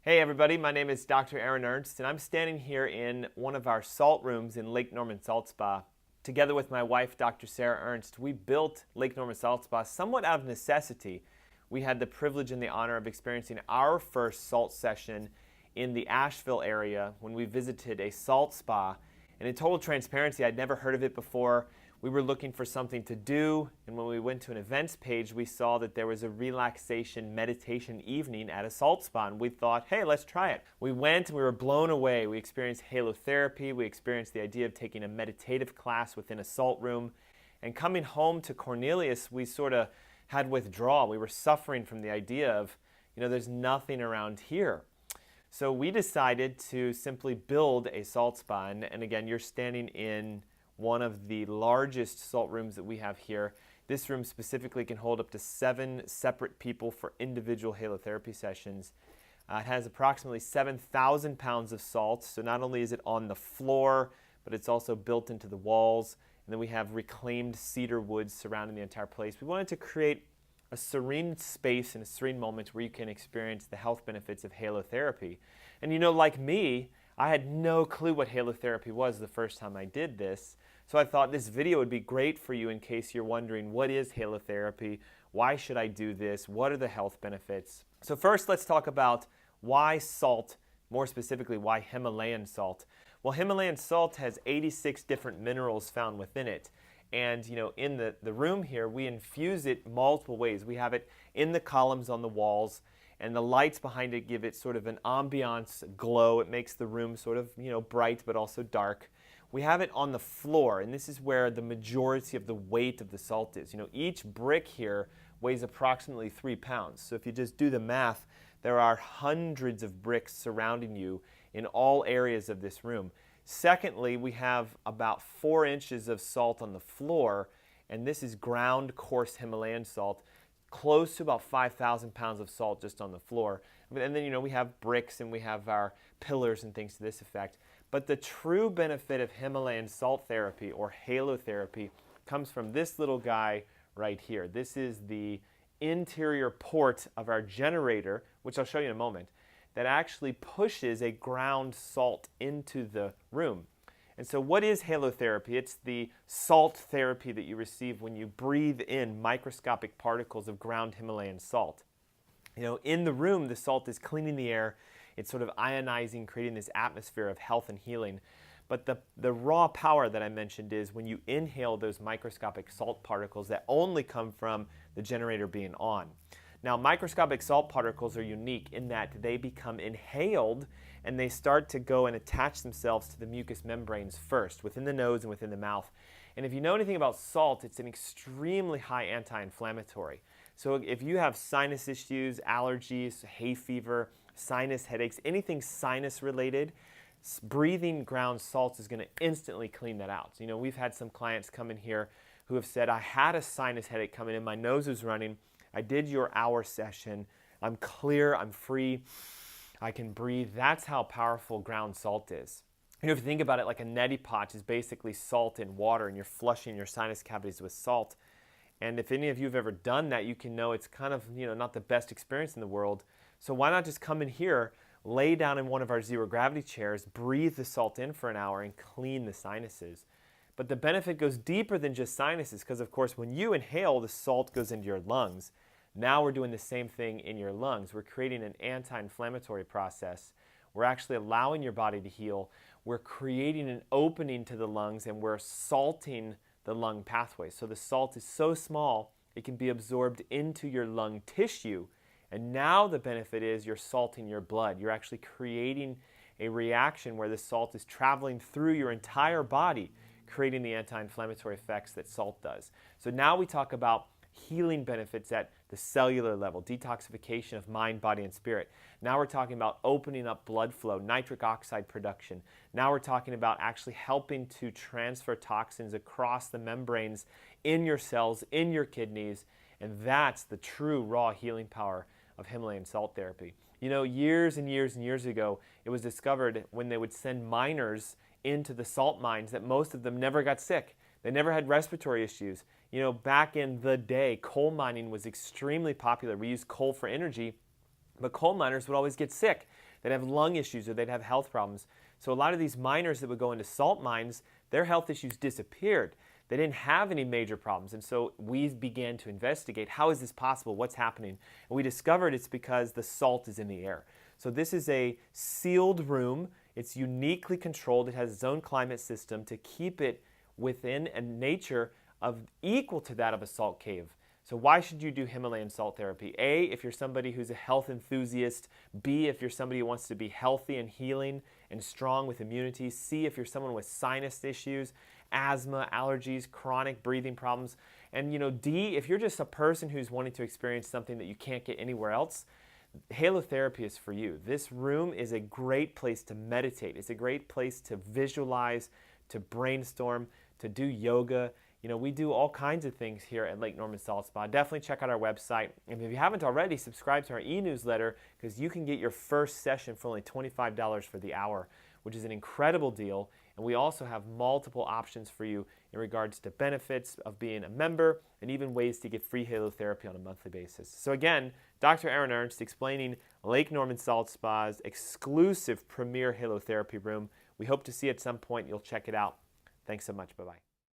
Hey everybody, my name is Dr. Aaron Ernst, and I'm standing here in one of our salt rooms in Lake Norman Salt Spa. Together with my wife, Dr. Sarah Ernst, we built Lake Norman Salt Spa somewhat out of necessity. We had the privilege and the honor of experiencing our first salt session in the Asheville area when we visited a salt spa. And in total transparency, I'd never heard of it before. We were looking for something to do, and when we went to an events page, we saw that there was a relaxation meditation evening at a salt spa, and we thought, hey, let's try it. We went and we were blown away. We experienced halotherapy. We experienced the idea of taking a meditative class within a salt room. And coming home to Cornelius, we sort of had withdrawal. We were suffering from the idea of, there's nothing around here. So we decided to simply build a salt spa. And again, you're standing in one of the largest salt rooms that we have here. This room specifically can hold up to 7 separate people for individual halotherapy sessions. It has approximately 7,000 pounds of salt, so not only is it on the floor, but it's also built into the walls. And then we have reclaimed cedar wood surrounding the entire place. We wanted to create a serene space and a serene moment where you can experience the health benefits of halotherapy. And like me, I had no clue what halotherapy was the first time I did this. So I thought this video would be great for you in case you're wondering, what is halotherapy? Why should I do this? What are the health benefits? So first, let's talk about why salt, more specifically, why Himalayan salt. Well, Himalayan salt has 86 different minerals found within it. And in the room here, we infuse it multiple ways. We have it in the columns on the walls, and the lights behind it give it sort of an ambiance glow. It makes the room sort of, bright but also dark. We have it on the floor, and this is where the majority of the weight of the salt is. Each brick here weighs approximately 3 pounds. So if you just do the math, there are hundreds of bricks surrounding you in all areas of this room. Secondly, we have about 4 inches of salt on the floor, and this is ground coarse Himalayan salt, close to about 5,000 pounds of salt just on the floor. And then, we have bricks and we have our pillars and things to this effect. But the true benefit of Himalayan salt therapy or halotherapy comes from this little guy right here. This is the interior port of our generator, which I'll show you in a moment, that actually pushes a ground salt into the room. And so what is halotherapy? It's the salt therapy that you receive when you breathe in microscopic particles of ground Himalayan salt. In the room, the salt is cleaning the air. It's sort of ionizing, creating this atmosphere of health and healing. But the raw power that I mentioned is when you inhale those microscopic salt particles that only come from the generator being on. Now, microscopic salt particles are unique in that they become inhaled and they start to go and attach themselves to the mucous membranes first, within the nose and within the mouth. And if you know anything about salt, it's an extremely high anti-inflammatory. So if you have sinus issues, allergies, hay fever, sinus headaches, anything sinus related, breathing ground salts is going to instantly clean that out. So, we've had some clients come in here who have said, I had a sinus headache coming in, my nose was running, I did your hour session, I'm clear, I'm free, I can breathe. That's how powerful ground salt is. If you think about it, like a neti pot is basically salt in water, and you're flushing your sinus cavities with salt. And if any of you have ever done that, you can know it's kind of, not the best experience in the world. So why not just come in here, lay down in one of our zero gravity chairs, breathe the salt in for an hour, and clean the sinuses. But the benefit goes deeper than just sinuses, because of course when you inhale, the salt goes into your lungs. Now we're doing the same thing in your lungs. We're creating an anti-inflammatory process. We're actually allowing your body to heal. We're creating an opening to the lungs, and we're salting the lung pathway. So the salt is so small, it can be absorbed into your lung tissue. And now the benefit is you're salting your blood. You're actually creating a reaction where the salt is traveling through your entire body, creating the anti-inflammatory effects that salt does. So now we talk about healing benefits at the cellular level, detoxification of mind, body, and spirit. Now we're talking about opening up blood flow, nitric oxide production. Now we're talking about actually helping to transfer toxins across the membranes in your cells, in your kidneys, and that's the true raw healing power of Himalayan salt therapy. Years and years and years ago, it was discovered when they would send miners into the salt mines that most of them never got sick. They never had respiratory issues. Back in the day, coal mining was extremely popular. We used coal for energy, but coal miners would always get sick. they'd have lung issues or they'd have health problems. So a lot of these miners that would go into salt mines, their health issues disappeared. They didn't have any major problems. And so we began to investigate, how is this possible? What's happening? And we discovered it's because the salt is in the air. So this is a sealed room. It's uniquely controlled. It has its own climate system to keep it within a nature of equal to that of a salt cave. So why should you do Himalayan salt therapy? A, if you're somebody who's a health enthusiast. B, if you're somebody who wants to be healthy and healing and strong with immunity. C, if you're someone with sinus issues, asthma, allergies, chronic breathing problems. And D, if you're just a person who's wanting to experience something that you can't get anywhere else, halotherapy is for you. This room is a great place to meditate. It's a great place to visualize, to brainstorm, to do yoga. We do all kinds of things here at Lake Norman Salt Spa. Definitely check out our website. And if you haven't already, subscribe to our e-newsletter, because you can get your first session for only $25 for the hour, which is an incredible deal. And we also have multiple options for you in regards to benefits of being a member and even ways to get free halotherapy on a monthly basis. So again, Dr. Aaron Ernst explaining Lake Norman Salt Spa's exclusive premier halotherapy room. We hope to see you at some point. You'll check it out. Thanks so much. Bye-bye.